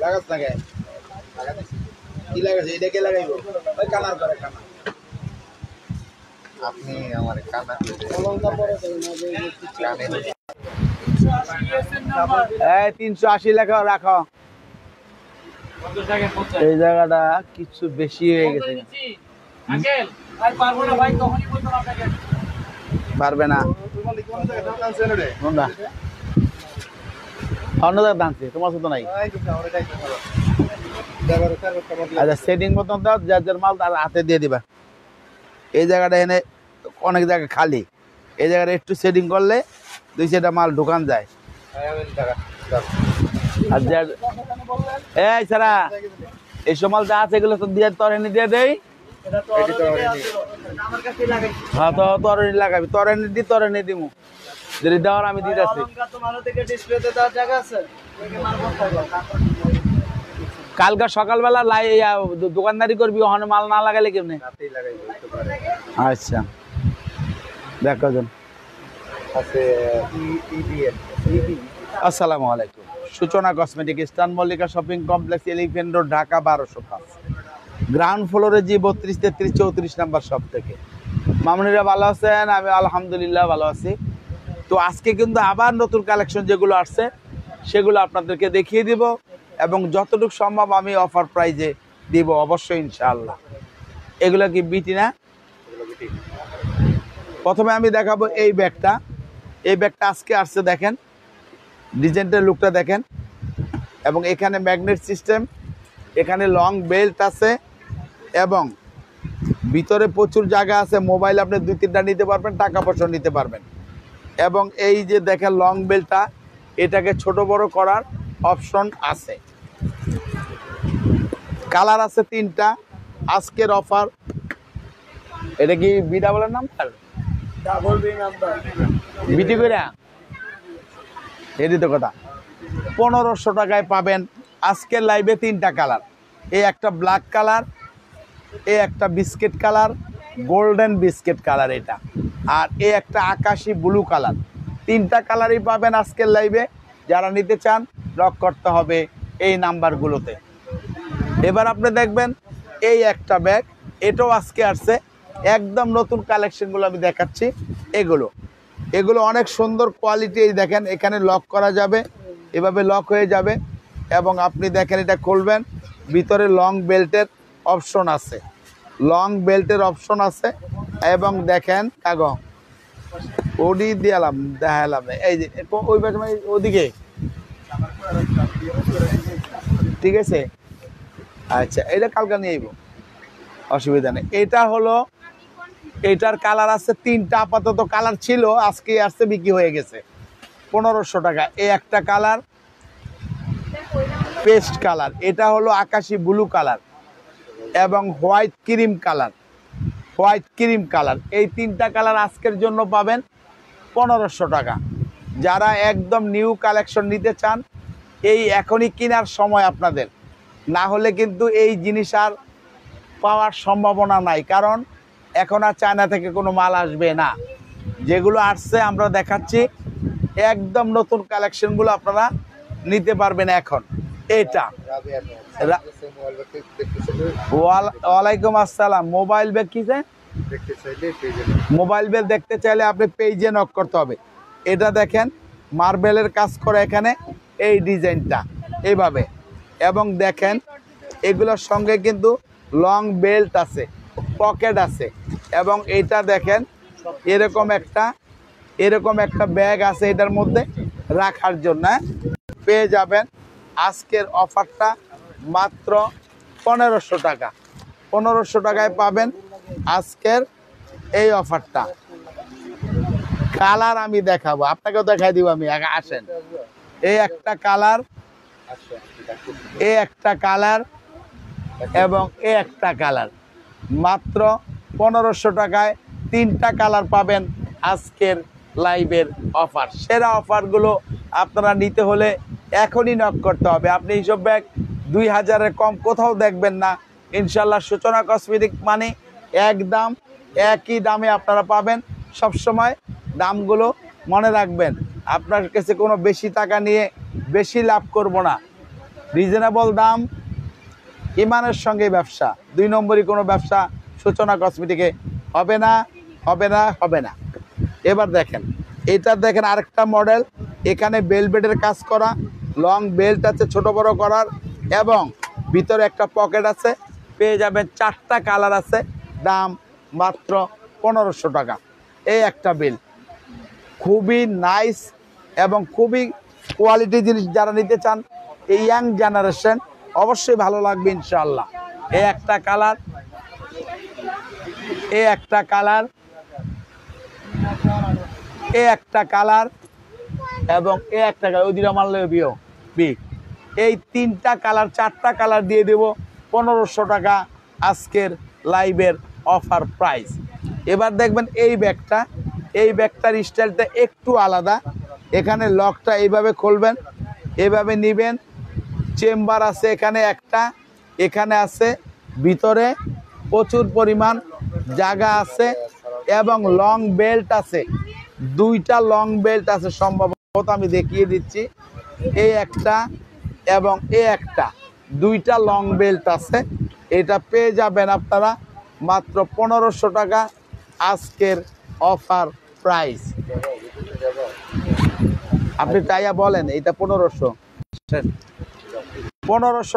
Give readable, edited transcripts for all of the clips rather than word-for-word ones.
লাগাস না কি লাগাছে এটা কে লাগাইব ওই কালার করে কানা আপনি আমার কানা এই 380 লেখা রাখো এই জায়গাটা কিছু বেশি হয়ে গেছে আঙ্কেল ভাই পারবো না ভাই তখনই বলতাম আপনাকে পারবে না কোনটা অন্য জায়গায় দাঁড়ছে তোমার সাথে নাই আচ্ছা সেটিং মতন দাও যার যার মাল তার হাতে দিয়ে দিবা এই জায়গাটা এনে অনেক জায়গা খালি এই জায়গাটা একটু সেটিং করলে 200টা মাল ঢোকান যায় আর যার এই সারা এই সব মাল যা আছে এগুলো তো দিয়ে তরেনি দিয়ে দেই হ্যাঁ তো তরেনি লাগাবি তরেনি দি তরেনি দিমু যদি দেওয়ার আমি দিতেছি কালকে সকালবেলা দোকানদারি করবি ওখানে মাল না লাগালে কেমনে আচ্ছা দেখো আসসালামু আলাইকুম সূচনা cosmetic eastern Mallika shopping complex elephant road Dhaka 1205 ground ফ্লোরে জি 32 33 34 নাম্বার শপ থেকে মামুনিরা ভালো আছেন আমি আলহামদুলিল্লাহ ভালো আছি তো আজকে কিন্তু আবার নতুন কালেকশন যেগুলো আসছে সেগুলো আপনাদেরকে দেখিয়ে দিব এবং যতটুকু সম্ভব আমি অফার প্রাইজে দিব অবশ্যই ইনশাআল্লাহ এগুলো কি বিটি না প্রথমে আমি দেখাবো এই ব্যাগটা আজকে আসছে দেখেন ডিজাইনটার লুকটা দেখেন এবং এখানে ম্যাগনেট সিস্টেম এখানে লং বেল্ট আছে এবং ভিতরে প্রচুর জায়গা আছে মোবাইল আপনি 2-3টা নিতে পারবেন টাকা পয়সা নিতে পারবেন এবং এই যে দেখেন লং বেল্টটা এটাকে ছোট বড় করার অপশন আছে কালার আছে 3টা আজকের অফার এটা কি বি ডাবলের নাম্বার ডাবল বি নাম্বার বিটি কইরা এডি তো কথা 1500 টাকায় পাবেন আজকের লাইভে 3টা কালার এই একটা ব্ল্যাক কালার এই একটা biscuit colour golden biscuit colour এটা আর এই একটা আকাশি ব্লু কালার 3টা কালারই পাবেন আজকের লাইভে যারা নিতে চান লক করতে হবে এই নাম্বারগুলোতে এবার আপনি দেখবেন এই একটা ব্যাগ এটাও আজকে আসছে একদম নতুন কালেকশনগুলো আমি দেখাচ্ছি এগুলো অনেক সুন্দর কোয়ালিটি এই দেখেন এখানে লক করা যাবে এভাবে লক হয়ে যাবে এবং আপনি দেখেন এটা খুলবেন ভিতরে লং বেল্টের অপশন আছে এবং দেখেন কাগজ ওডি দিলাম দেখালাম এই যে ওই ওদিকে ঠিক আছে আচ্ছা এটা কালকে নিয়ে আইব অসুবিধা নেই এটা হলো এটার কালার আছে 3টা আপাতত কালার ছিল আজকে আসছে বিক্রি হয়ে গেছে 1500 টাকা এই একটা কালার পেস্ট কালার এটা হলো আকাশি ব্লু কালার এবং হোয়াইট ক্রিম কালার এই 3টা কালার আজকের জন্য পাবেন 1500 টাকা যারা একদম নিউ কালেকশন নিতে চান এই এখনই কেনার সময় আপনাদের না হলে কিন্তু এই জিনিস আর পাওয়ার সম্ভাবনা নাই কারণ এখন আর চায়না থেকে কোনো মাল আসবে না যেগুলো আসছে আমরা দেখাচ্ছি একদম নতুন কালেকশনগুলো আপনারা নিতে পারবেন এখন এটা ওয়ালাইকুম আসসালাম মোবাইল ব্যাগ কি মোবাইল ব্যাগ দেখতে চাইলে আপনি পেজে নক করতে হবে এটা দেখেন মার্বেলের কাজ করে এখানে এই ডিজাইনটা এইভাবে এবং দেখেন এগুলোর সঙ্গে কিন্তু লং বেল্ট আছে পকেট আছে এবং এটা দেখেন এরকম একটা ব্যাগ আছে এটার মধ্যে রাখার জন্য পেয়ে যাবেন আজকের অফারটা মাত্র 1500 টাকা 1500 টাকায় পাবেন আজকের এই অফারটা কালার আমি দেখাবো আপনাকেও দেখাই দিব আমি আসেন এই একটা কালার এ একটা কালার এবং এ একটা কালার, মাত্র 1500 টাকায় 3টা কালার পাবেন আজকের লাইভের অফার। সেরা অফারগুলো আপনারা নিতে হলে এখনই নক করতে হবে। আপনি এইসব ব্যাগ 2000-এর কম কোথাও দেখবেন না ইনশাল্লাহ। সূচনা কসমেটিক মানে এক দাম, একই দামে আপনারা পাবেন সবসময়। দামগুলো মনে রাখবেন, আপনার কাছে কোনো বেশি টাকা নিয়ে বেশি লাভ করব না। রিজনেবল দাম, ইমানের সঙ্গে ব্যবসা, 2 নম্বরই কোনো ব্যবসা সূচনা কসমেটিকে হবে না, হবে না, হবে না। এবার দেখেন, এটা দেখেন আরেকটা মডেল, এখানে বেলভেটের কাজ করা, লং বেল্ট আছে ছোট বড় করার, এবং ভিতরে একটা পকেট আছে। পেয়ে যাবেন 4টা কালার আছে, দাম মাত্র 1500 টাকা। এই একটা বেল্ট খুবই নাইস এবং খুবই কোয়ালিটি জিনিস, যারা নিতে চান এই ইয়াং জেনারেশন অবশ্যই ভালো লাগবে ইনশাআল্লাহ। এই একটা কালার, এই একটা কালার, এ একটা কালার এবং এ একটা কালার, ওদিকে মারলে বিও বি। এই 3টা কালার, 4টা কালার দিয়ে দেব 1500 টাকা আজকের লাইভের অফার প্রাইস। এবার দেখবেন এই ব্যাগটা, এই ব্যাগটার স্টাইলটা একটু আলাদা। এখানে লকটা এইভাবে খুলবেন, এভাবে নেবেন, চেম্বার আছে এখানে একটা, এখানে আছে ভিতরে প্রচুর পরিমাণ জায়গা আছে এবং লং বেল্ট আছে, 2টা লং বেল্ট আছে সম্ভবত, আমি দেখিয়ে দিচ্ছি। এই একটা এবং এ একটা, 2টা লং বেল্ট আছে। এটা পেয়ে যাবেন আপনারা মাত্র 1500 টাকা আজকের অফার প্রাইস। আপনি চাইয়া বলেন এটা 1500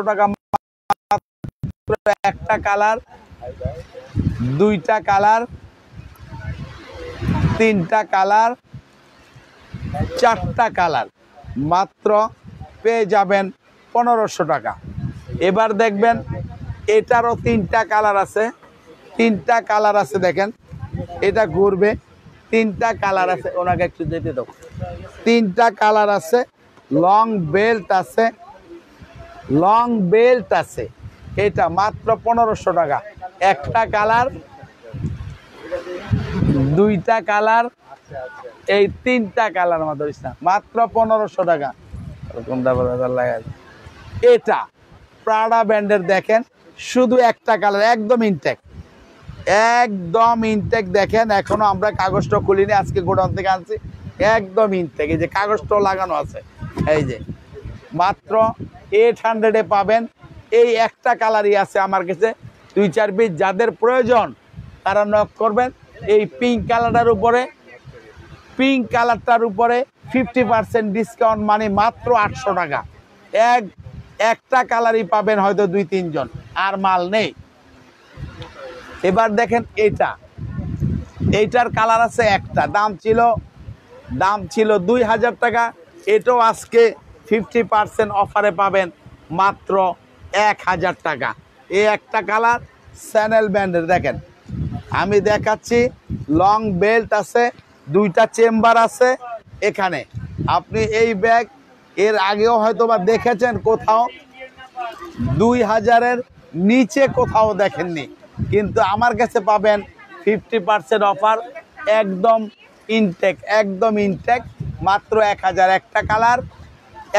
টাকা, একটা কালার, 2টা কালার, 3টা কালার, 4টা কালার, মাত্র পেয়ে যাবেন 1500 টাকা। এবার দেখবেন এটারও 3টা কালার আছে, 3টা কালার আছে দেখেন, এটা ঘুরবে, 3টা কালার আছে, ওনাকে একটু যেতে দাও। 3টা কালার আছে, লং বেল্ট আছে, লং বেল্ট আছে। এটা মাত্র 1500 টাকা। একটা কালার, 2টা কালার, এই 3টা কালার মাত্র 1500 টাকা। এটা প্রাডা ব্র্যান্ডের দেখেন, শুধু একটা কালার, একদম ইনটেক, একদম ইনটেক। দেখেন এখনো আমরা কাগজটা খুলিনি, আজকে গোডাউন থেকে আনছি, একদম ইনটেক। এই যে কাগজটা লাগানো আছে, এই যে মাত্র 800-এ পাবেন। এই একটা কালারই আছে আমার কাছে, 2-4 পিস। যাদের প্রয়োজন তারা নক করবেন। এই পিঙ্ক কালারটার উপরে, পিঙ্ক কালারটার উপরে 50% ডিসকাউন্ট, মানে মাত্র 800 টাকা। একটা কালারই পাবেন হয়তো 2-3 জন, আর মাল নেই। এবার দেখেন এটা, এইটার কালার আছে একটা, দাম ছিল 2000 টাকা। এটাও আজকে 50% অফারে পাবেন মাত্র 1000 টাকা। এই একটা কালার স্যানেল ব্র্যান্ডের, দেখেন আমি দেখাচ্ছি, লং বেল্ট আছে, 2টা চেম্বার আছে এখানে। আপনি এই ব্যাগ এর আগেও হয়তো বা দেখেছেন কোথাও, 2000-এর নিচে কোথাও দেখেননি, কিন্তু আমার কাছে পাবেন 50% অফার, একদম ইনটেক, একদম ইনটেক, মাত্র 1000। একটা কালার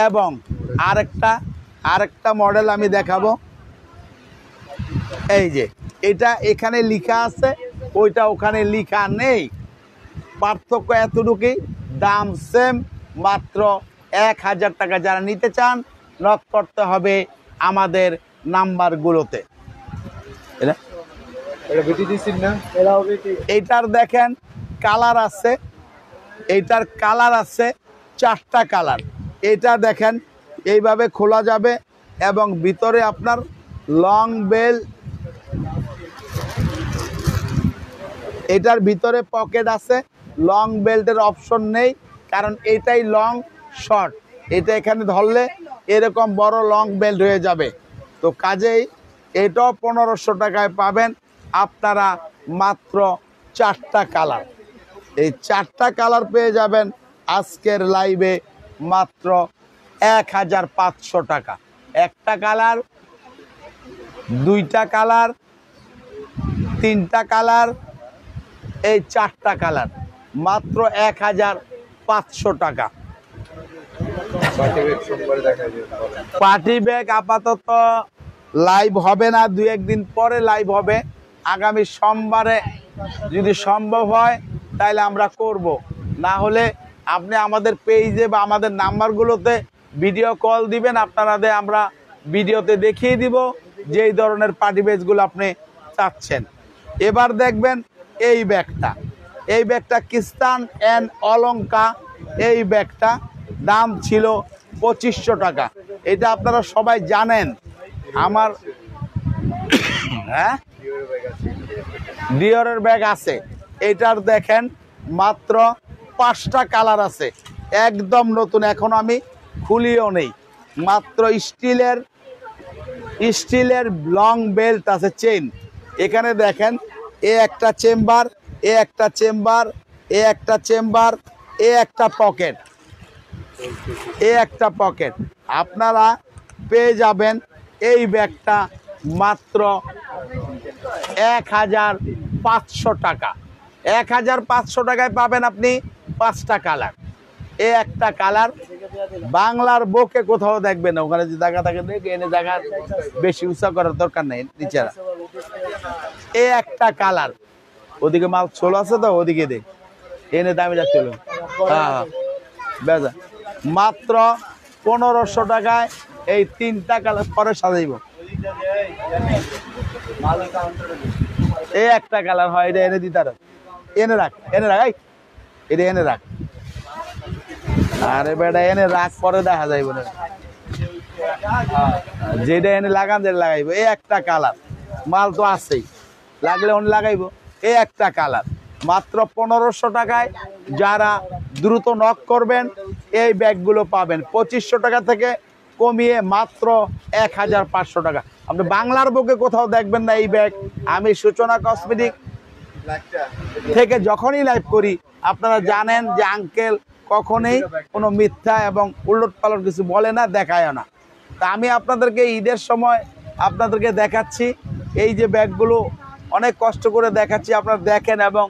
এবং আরেকটা মডেল আমি দেখাবো। এই যে এটা এখানে লেখা আছে, ওইটা ওখানে লেখা নেই, পার্থক্য এতটুকুই, দাম সেম, মাত্র 1000 টাকা। যারা নিতে চান নক করতে হবে আমাদের নাম্বারগুলোতে। এইটার দেখেন কালার আছে, এইটার কালার আছে 4টা কালার। এটা দেখেন এইভাবে খোলা যাবে এবং ভিতরে আপনার লং বেল, এটার ভিতরে পকেট আছে। লং বেল্টের অপশন নেই, কারণ এটাই লং শর্ট, এটা এখানে ধরলে এরকম বড় লং বেল্ট হয়ে যাবে। তো কাজেই এটাও 1500 টাকায় পাবেন আপনারা মাত্র 4টা কালার। এই 4টা কালার পেয়ে যাবেন আজকের লাইভে মাত্র 1500 টাকা। একটা কালার, দুইটা কালার, তিনটা কালার, এই চারটা কালার, মাত্র 1500 টাকা। পার্টি ব্যাগ আপাতত লাইভ হবে না, 2-1 দিন পরে লাইভ হবে। আগামী সোমবারে যদি সম্ভব হয় তাহলে আমরা করব, না হলে আপনি আমাদের পেজে বা আমাদের নাম্বারগুলোতে ভিডিও কল দিবেন, আপনাদের আমরা ভিডিওতে দেখিয়ে দিব যেই ধরনের পার্টি ব্যাগগুলো আপনি চাচ্ছেন। এবার দেখবেন এই ব্যাগটা, এই ব্যাগটা কিস্তান অ্যান্ড অলঙ্কা। এই ব্যাগটা দাম ছিল 2500 টাকা। এটা আপনারা সবাই জানেন। আমার হ্যাঁ ডিওরের ব্যাগ আছে, এটার দেখেন মাত্র 5টা কালার আছে, একদম নতুন, এখন আমি খুলিও নেই। মাত্র স্টিলের লং বেল্ট আছে, চেইন। এখানে দেখেন এ একটা চেম্বার, এ একটা চেম্বার, এ একটা চেম্বার, এ একটা পকেট, এ একটা পকেট। আপনারা পেয়ে যাবেন এই ব্যাগটা মাত্র 1500 টাকা। 1500 টাকায় পাবেন আপনি 5টা কালার। এ একটা কালার বাংলার বুকে কোথাও দেখবেন না, ওখানে যে জায়গা থাকে দেখে এনে জায়গা বেশি উঁচা করার দরকার নেই নিচেরা। এ একটা কালার, ওদিকে মাল ছোল আছে তো, ওদিকে দে এনে দামি রাখতে। হ্যাঁ বেজা, মাত্র 1500 টাকায় এই 3টা কালার পরে সাজাইব। এই একটা কালার হয়, এটা এনে দিতে, এনে রাখ, এনে রাখ, এটা এনে রাখ। আরে বেটা এনে রাখ, পরে দেখা যাইব না, যেটা এনে লাগান যেটা লাগাইব। এই একটা কালার, মাল তো আছেই, লাগলে অন্য লাগাইব। এই একটা কালার মাত্র 1500 টাকায়। যারা দ্রুত নক করবেন এই ব্যাগগুলো পাবেন 2500 টাকা থেকে কমিয়ে মাত্র 1500 টাকা। আপনি বাংলার বুকে কোথাও দেখবেন না এই ব্যাগ। আমি সূচনা কসমেটিক থেকে যখনই লাইভ করি আপনারা জানেন যে আঙ্কেল কখনোই কোনো মিথ্যা এবং উলট পালট কিছু বলে না, দেখায় না। তা আমি আপনাদেরকে ঈদের সময় আপনাদেরকে দেখাচ্ছি এই যে ব্যাগগুলো, অনেক কষ্ট করে দেখাচ্ছি, আপনারা দেখেন এবং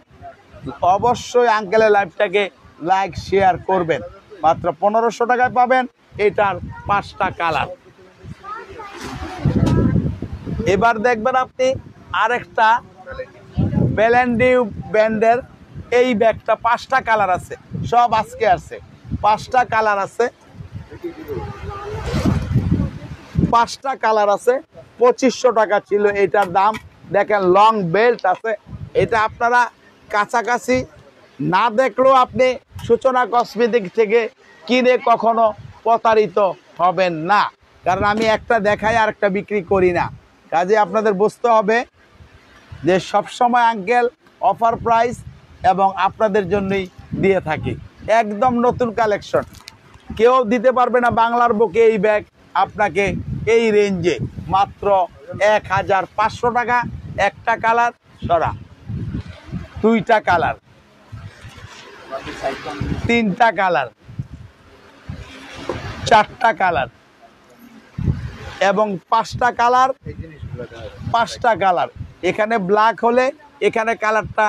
অবশ্যই আঙ্কেলের লাইভটাকে লাইক শেয়ার করবেন। মাত্র 1500 টাকায় পাবেন এটার 5টা কালার। এবার দেখবেন আপনি আরেকটা ব্যালেন্ডিউ ব্র্যান্ডের এই ব্যাগটা, 5টা কালার আছে, সব আজকে আছে, 5টা কালার আছে, 5টা কালার আছে। 2500 টাকা ছিল এটার দাম। দেখেন লং বেল্ট আছে, এটা আপনারা কাছাকাছি না দেখলেও আপনি সূচনা কসমেটিক থেকে কিনে কখনো প্রতারিত হবেন না, কারণ আমি একটা দেখাই আর একটা বিক্রি করি না। কাজে আপনাদের বুঝতে হবে যে সবসময় আঙ্কেল অফার প্রাইস এবং আপনাদের জন্যই দিয়ে থাকি। একদম নতুন কালেকশন, কেউ দিতে পারবে না বাংলার বুকে এই ব্যাগ আপনাকে এই রেঞ্জে। মাত্র 1500 টাকা। একটা কালার সরা, 2টা কালার, 3টা কালার, 4টা কালার এবং 5টা কালার, 5টা কালার। এখানে ব্ল্যাক হলে এখানে কালারটা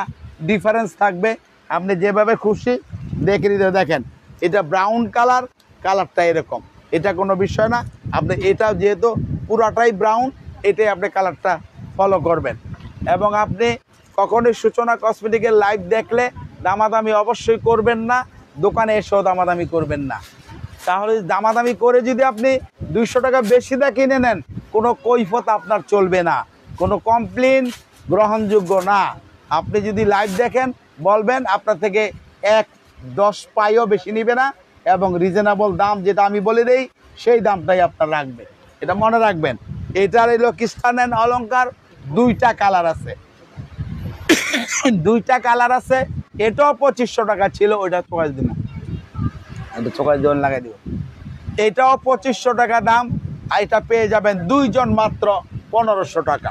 ডিফারেন্স থাকবে, আপনি যেভাবে খুশি দেখে নিতে। দেখেন এটা ব্রাউন কালার, কালারটা এরকম, এটা কোনো বিষয় না। আপনি এটা যেহেতু পুরাটাই ব্রাউন, এটাই আপনি কালারটা ফলো করবেন। এবং আপনি কখনোই সূচনা কসমেটিকের লাইভ দেখলে দামাদামি অবশ্যই করবেন না, দোকানে এসেও দামাদামি করবেন না। তাহলে দামাদামি করে যদি আপনি 200 টাকা বেশি দিয়ে কিনে নেন, কোনো কৈফত আপনার চলবে না, কোনো কমপ্লেন গ্রহণযোগ্য না। আপনি যদি লাইভ দেখেন বলবেন, আপনার থেকে 1-10 পাইও বেশি নিবে না এবং রিজনেবল দাম যেটা আমি বলে দেই সেই দামটাই আপনার রাখবে, এটা মনে রাখবেন। এটার এলো কিস্তান অ্যান্ড অলঙ্কার, 2টা কালার আছে, 2টা কালার আছে। এটাও 2500 টাকা ছিল, ওইটা চয়েস দিন, এটা চয়েস জন লাগাই দিব। এটাও 2500 টাকা দাম, আর এটা পেয়ে যাবেন 2 জন মাত্র 1500 টাকা।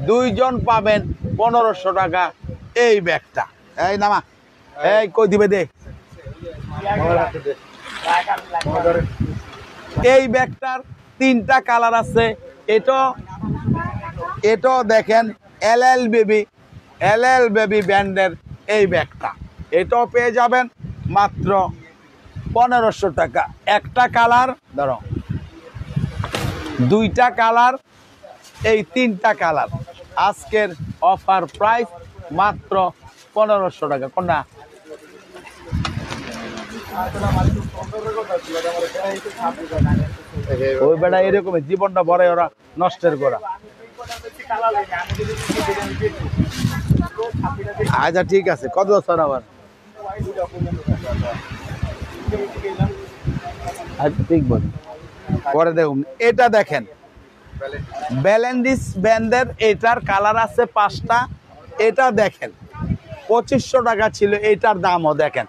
2 জন পাবেন 1500 টাকা এই ব্যাগটা। এই নামা, এই কই দিবে দে। এই ব্যাগটার তিনটা কালার আছে। এটাও দেখেন এল বেবি ব্র্যান্ডের এই ব্যাগটা, এটাও পেয়ে যাবেন মাত্র 1500 টাকা। একটা কালার ধরো, দুইটা কালার, এই তিনটা কালার, আজকের অফার প্রাইস মাত্র 1500 টাকা। কোনটা ওই বেটা এরকম জীবনটা বড় ওরা নষ্টের করা। আচ্ছা ঠিক আছে, কত বছর আবার? আচ্ছা ঠিক বল, পরে দেখুন। এটা দেখেন ব্যালেন্ডিস ব্যান্ডের, এটার কালার আছে 5টা। এটা দেখেন 2500 টাকা ছিল, এটার দামও দেখেন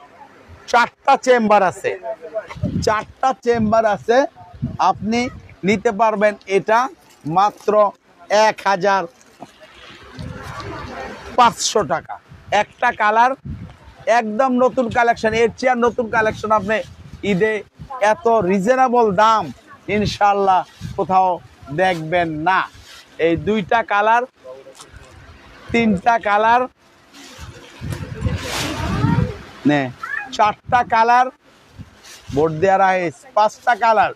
4টা চেম্বার আছে, 4টা চেম্বার আছে। আপনি নিতে পারবেন এটা মাত্র 1500 টাকা। একটা কালার, একদম নতুন কালেকশন, এর চেয়ে নতুন কালেকশন আপনি ঈদে এত রিজনেবল দাম ইনশাল্লাহ কোথাও দেখবেন না। এই দুইটা কালার, তিনটা কালার, নে 4টা কালার, বোর্ড দেওয়া রাইস 5টা কালার।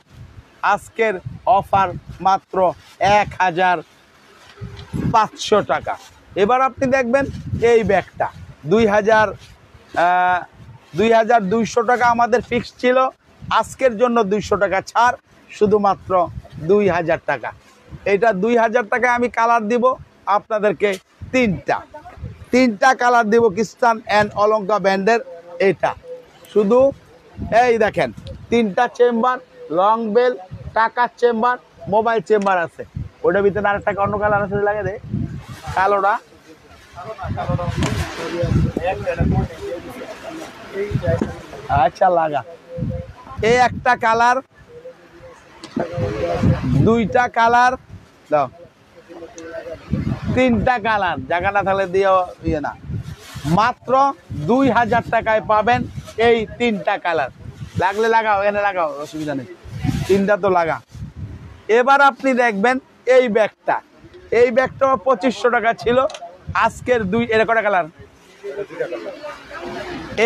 আজকের অফার মাত্র 1500 টাকা। এবার আপনি দেখবেন এই ব্যাগটা 2200 টাকা আমাদের ফিক্স ছিল, আজকের জন্য 200 টাকা ছাড়, শুধুমাত্র 2000 টাকা। এটা 2000 টাকায় আমি কালার দিব আপনাদেরকে তিনটা কালার দিব, ক্রিস্টান অ্যান্ড অলঙ্কা ব্র্যান্ডের। এটা শুধু এই দেখেন 3টা চেম্বার, লং বেল, টাকার চেম্বার, মোবাইল চেম্বার আছে। ওটার ভিতরে আরেকটা অন্য কালার আছে, লাগে দে কালোটা। আচ্ছা লাগা, এই একটা কালার, দুইটা কালার দাও, তিনটা কালার, জায়গা না থাকলে দিও ইয়ে না। মাত্র 2000 টাকায় পাবেন এই তিনটা কালার। লাগলে লাগাও, এনে লাগাও, অসুবিধা নেই, তিনটা তো লাগা। এবার আপনি দেখবেন এই ব্যাগটা, এই ব্যাগটাও 2500 টাকা ছিল, আজকের এর কটা কালার?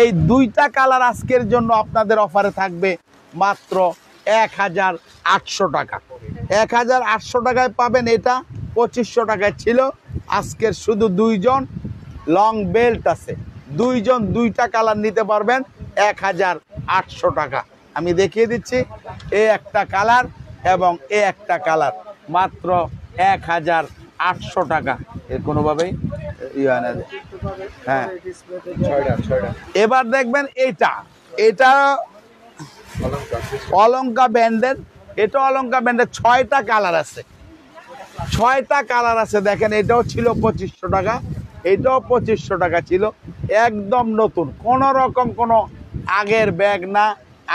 এই দুইটা কালার আজকের জন্য আপনাদের অফারে থাকবে মাত্র 1800 টাকা। 1800 টাকায় পাবেন এটা, 2500 টাকায় ছিল। আজকের শুধু দুইজন লং বেল্ট আছে, দুইজন দুইটা কালার নিতে পারবেন 1800 টাকা। আমি দেখিয়ে দিচ্ছি, এই একটা কালার এবং এই একটা কালার, মাত্র 1800 টাকা। এর কোনোভাবেই হ্যাঁ। এবার দেখবেন এটা অলঙ্কা ব্র্যান্ডের, এটা অলঙ্কা ব্র্যান্ডের 6টা কালার আছে, 6টা কালার আছে। দেখেন এটাও ছিল 2500 টাকা, এটাও 2500 টাকা ছিল, একদম নতুন, কোন রকম কোনো আগের ব্যাগ না,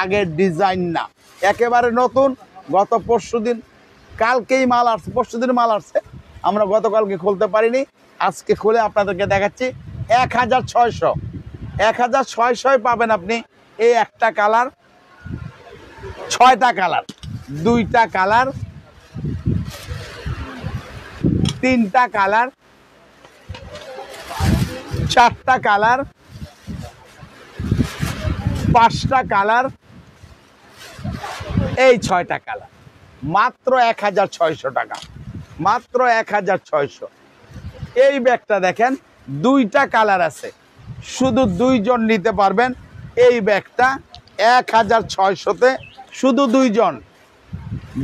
আগের ডিজাইন না, একেবারে নতুন। গত পরশুদিন, কালকেই মাল আসছে, পরশুদিন মাল আসছে, আমরা গতকালকে খুলতে পারিনি, আজকে খুলে আপনাদেরকে দেখাচ্ছি। 1600 পাবেন আপনি এই একটা কালার, 6টা কালার, দুইটা কালার, তিনটা কালার, 4টা কালার, 5টা কালার, এই 6টা কালার, মাত্র 1600 টাকা, মাত্র 1600। এই ব্যাগটা দেখেন দুইটা কালার আছে, শুধু দুইজন নিতে পারবেন এই ব্যাগটা 1600-তে, শুধু দুইজন,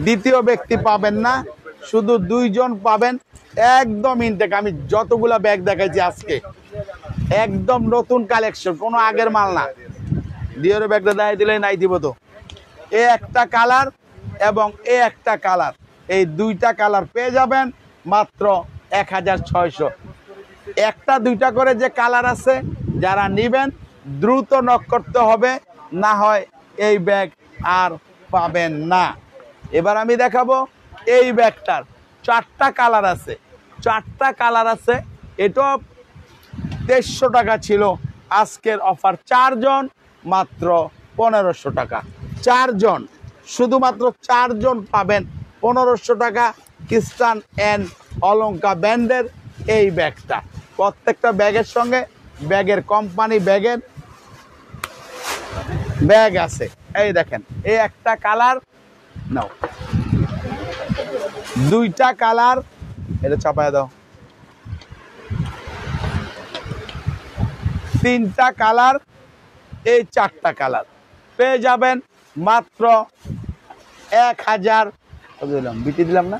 দ্বিতীয় ব্যক্তি পাবেন না, শুধু দুইজন পাবেন। একদম ইনটেক, আমি যতগুলা ব্যাগ দেখাইছি আজকে একদম নতুন কালেকশন, কোনো আগের মাল না। ডিওর ব্যাগটা দেখাই দিলে নাই দিব তো। এ একটা কালার এবং এ একটা কালার, এই দুইটা কালার পেয়ে যাবেন মাত্র 1600। একটা দুইটা করে যে কালার আছে, যারা নেবেন দ্রুত নক করতে হবে, না হয় এই ব্যাগ আর পাবেন না। এবার আমি দেখাবো এই ব্যাগটার 4টা কালার আছে, 4টা কালার আছে। এটাও 2300 টাকা ছিল, আজকের অফার 4 জন মাত্র 1500 টাকা। 4 জন, শুধুমাত্র 4 জন পাবেন 1500 টাকা খ্রিস্টান অ্যান্ড অলঙ্কা ব্র্যান্ডের এই ব্যাগটা। প্রত্যেকটা ব্যাগের সঙ্গে ব্যাগের কোম্পানি ব্যাগ আছে। এই দেখেন, এই একটা কালার নাও, দুইটা কালার, এটা চাপায় দাও, তিনটা কালার, এই চারটা কালার পেয়ে যাবেন মাত্র 1000 দিলাম, বিটি দিলাম না,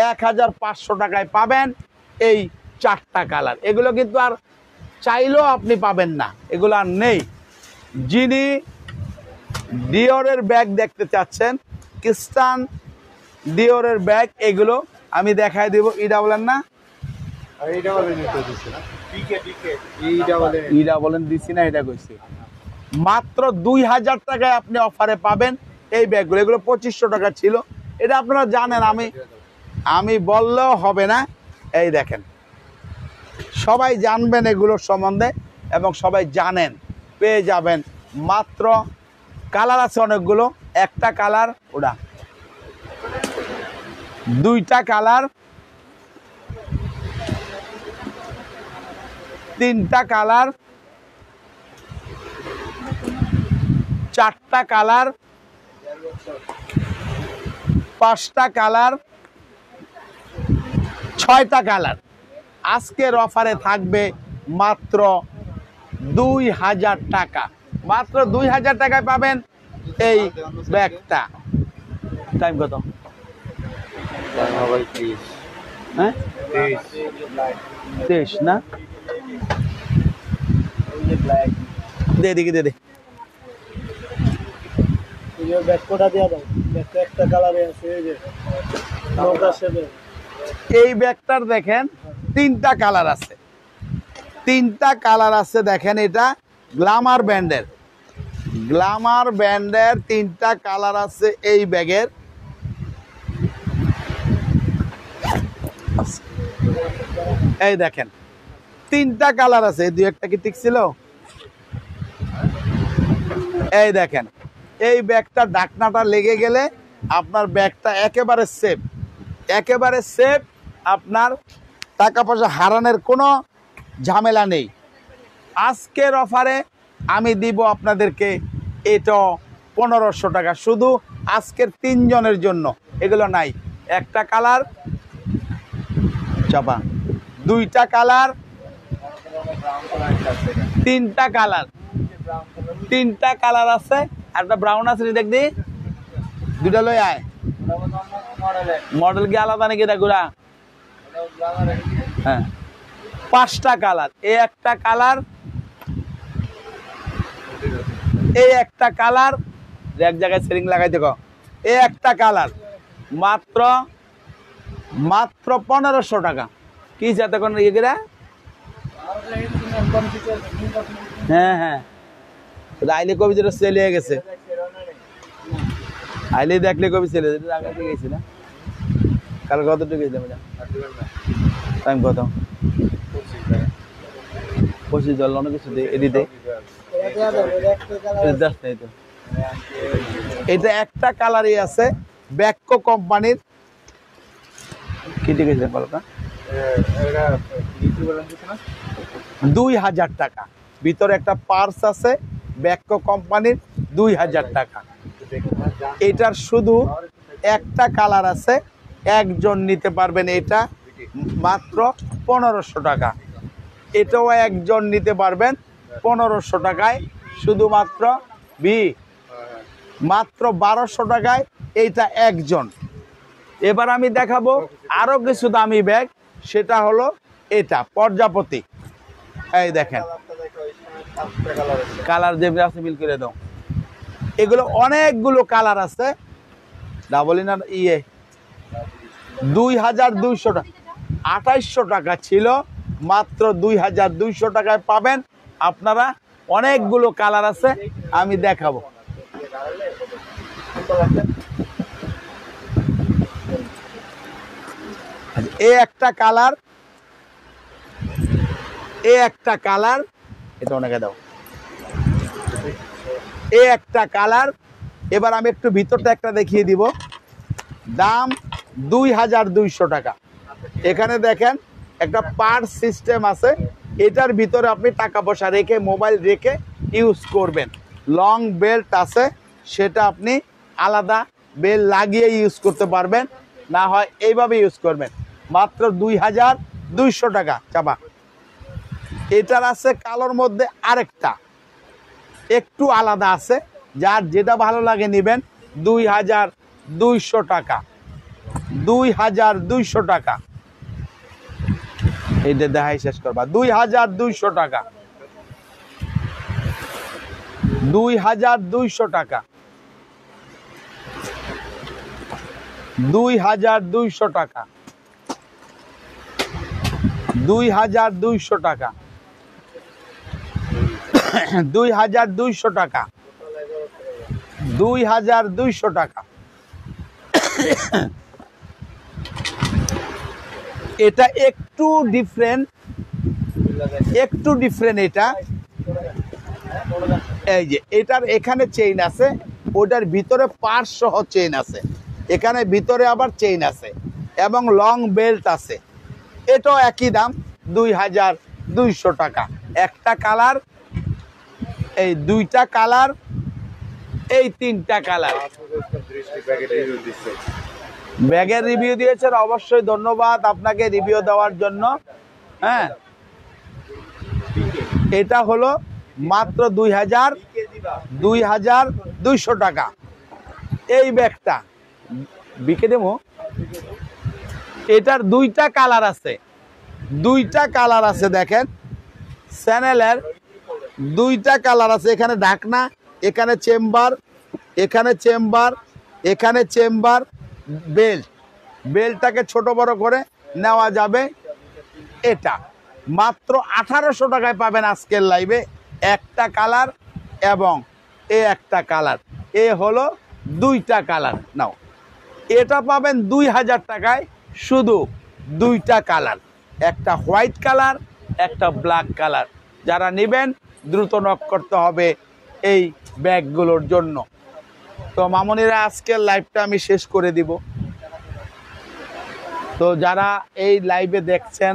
1500 টাকায় পাবেন এই চারটা কালার। এগুলো কিন্তু আর চাইলেও আপনি পাবেন না, এগুলো আর নেই। যিনি ডিওরের ব্যাগ দেখতে চাচ্ছেন, খ্রিস্টান ডিওরের ব্যাগ, এগুলো আমি দেখাই দেব। ইডা বলেন না, ইডা বলেন দিছি না, এটা কইছি। মাত্র 2000 টাকায় আপনি অফারে পাবেন এই ব্যাগগুলো। এগুলো 2500 টাকা ছিল, এটা আপনারা জানেন, আমি বললেও হবে না। এই দেখেন, সবাই জানবেন এগুলোর সম্বন্ধে এবং সবাই জানেন। পেয়ে যাবেন মাত্র, কালার আছে অনেকগুলো, একটা কালার, ওটা দুইটা কালার, তিনটা কালার, চারটা কালার, পাঁচটা কালার, ছয়টা কালার। আজকের অফারে থাকবে মাত্র 2000 টাকা। মাত্র 2000 টাকায় পাবেন এই ব্যাগটা। টাইম কত? হ্যাঁ, 23 না, দে দিকে দে। এই ব্যাগটার দেখেন তিনটা কালার আছে, তিনটা কালার আছে। দেখেন, এটা গ্ল্যামার ব্র্যান্ডের তিনটা কালার আছে এই ব্যাগের। এই দেখেন, তিনটা কালার আছে। দুই একটা কি ঠিক ছিল? এই দেখেন, এই ব্যাগটা ঢাকনাটা লেগে গেলে আপনার ব্যাগটা একেবারে সেফ, আপনার টাকা পয়সা হারানোর কোনো ঝামেলা নেই। আজকের অফারে আমি দিব আপনাদেরকে এটা 1500 টাকা, শুধু আজকের 3 জনের জন্য। এগুলো নাই, একটা কালার চাপা, দুইটা কালার, তিনটা কালার আছে, একটা ব্রাউন আছে, দেখবি দুটা লই আয়। মডেল কি আলাদা নাকি? এটা ঘোরা, হ্যাঁ, 5টা কালার। এই একটা কালার, এই একটা কালার, এক জায়গায় সেলিং লাগাই দেখো। এই একটা কালার মাত্র 1500 টাকা। কি যাতে কোন ইয়ে, হ্যাঁ, আইলে কবি যেটা সেল হয়ে গেছে, আইলে দেখলে কবি সেল গেছি না। কাল কতটুকু গেছিলাম? টাইম কত? 25 জল অনেক কিছু এদিতে। এটা একটা কালারই আছে, ব্যাকো কোম্পানির। কি ঠিক আছে বলটা? 2000 টাকা। ভিতরে একটা পার্স আছে, ব্যাকো কোম্পানির, 2000 টাকা। এটার শুধু একটা কালার আছে, একজন নিতে পারবেন। এটা মাত্র 1500 টাকা। এটাও একজন নিতে পারবেন 1500 টাকায়, শুধুমাত্র মাত্র 1200 টাকায় এইটা একজন। এবার আমি দেখাবো আরো কিছু দামি ব্যাগ, সেটা হলো এটা প্রজাপতি। এই দেখেন, কালার যে আছে মিল করে দাও। এগুলো অনেকগুলো কালার আছে। ডাবল ইনার 2200 টাকা, 2800 টাকা ছিল, মাত্র 2200 টাকায় পাবেন আপনারা। অনেকগুলো কালার আছে, আমি দেখাবো। এই একটা কালার, এটা অনেকে দাও। এই একটা কালার। এবার আমি একটু ভিতরটা একটা দেখিয়ে দিব। দাম 2200 টাকা। এখানে দেখেন একটা পার্স সিস্টেম আছে, এটার ভিতরে আপনি টাকা পয়সা রেখে মোবাইল রেখে ইউজ করবেন। লং বেল্ট আছে, সেটা আপনি আলাদা বেল্ট লাগিয়ে ইউজ করতে পারবেন, না হয় এইভাবে ইউজ করবেন। মাত্র 2200 টাকা চাপা। এটার আছে কালোর মধ্যে আরেকটা একটু আলাদা আছে, যার যেটা ভালো লাগে নেবেন। 2200 টাকা, 2200 টাকা। এইটা দেখাই শেষ করবা। 2200 টাকা, 2200 টাকা, 2200 টাকা, 2200 টাকা, 2200 টাকা, 2200 টাকা। এটা একটু ডিফারেন্ট, একটু ডিফারেন্ট। এটা এই যে এটার এখানে চেইন আছে, ওটার ভিতরে পার্স সহ চেইন আছে, এখানে ভিতরে আবার চেইন আছে এবং লং বেল্ট আছে। এটাও একই দাম 2200 টাকা। একটা কালার, এই দুইটা কালার, এই তিনটা কালার। ব্যাগের রিভিউ দিয়েছেন, অবশ্যই ধন্যবাদ আপনাকে রিভিউ দেওয়ার জন্য। হ্যাঁ, এটা হলো মাত্র 2200 টাকা। এই ব্যাগটা বিকে দেবো। এটার দুইটা কালার আছে, দুইটা কালার আছে। দেখেন চ্যানেলের দুইটা কালার আছে। এখানে ঢাকনা, এখানে চেম্বার, এখানে চেম্বার, এখানে চেম্বার। বেল্ট, বেল্টটাকে ছোট বড় করে নেওয়া যাবে। এটা মাত্র 1800 টাকায় পাবেন আজকের লাইভে। একটা কালার এবং একটা কালার, এ হলো দুইটা কালার। নাও, এটা পাবেন 2000 টাকায়, শুধু দুইটা কালার, একটা হোয়াইট কালার, একটা ব্ল্যাক কালার। যারা নেবেন দ্রুত নক করতে হবে এই ব্যাগগুলোর জন্য। তো মামুনিরা, আজকের লাইভটা আমি শেষ করে দিব। তো যারা এই লাইভে দেখছেন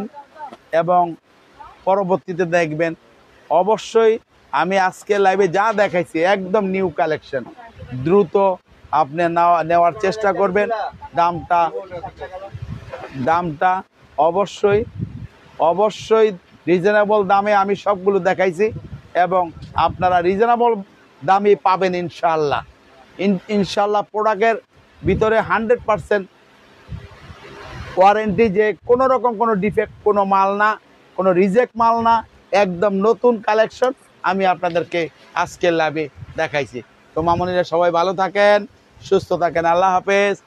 এবং পরবর্তীতে দেখবেন, অবশ্যই আমি আজকের লাইভে যা দেখাইছি একদম নিউ কালেকশন, দ্রুত আপনি নেওয়ার চেষ্টা করবেন। দামটা অবশ্যই অবশ্যই রিজনেবল দামে আমি সবগুলো দেখাইছি এবং আপনারা রিজনেবল দামে পাবেন ইনশাআল্লাহ। ইনশাআল্লাহ প্রোডাক্টের ভিতরে 100% ওয়ারেন্টি, যে কোনো রকম কোনো ডিফেক্ট কোনো মাল না, কোনো রিজেক্ট মাল না, একদম নতুন কালেকশন আমি আপনাদেরকে আজকের লাইভে দেখাইছি। তো মামুনিরা সবাই ভালো থাকেন, সুস্থ থাকেন, আল্লাহ হাফেজ।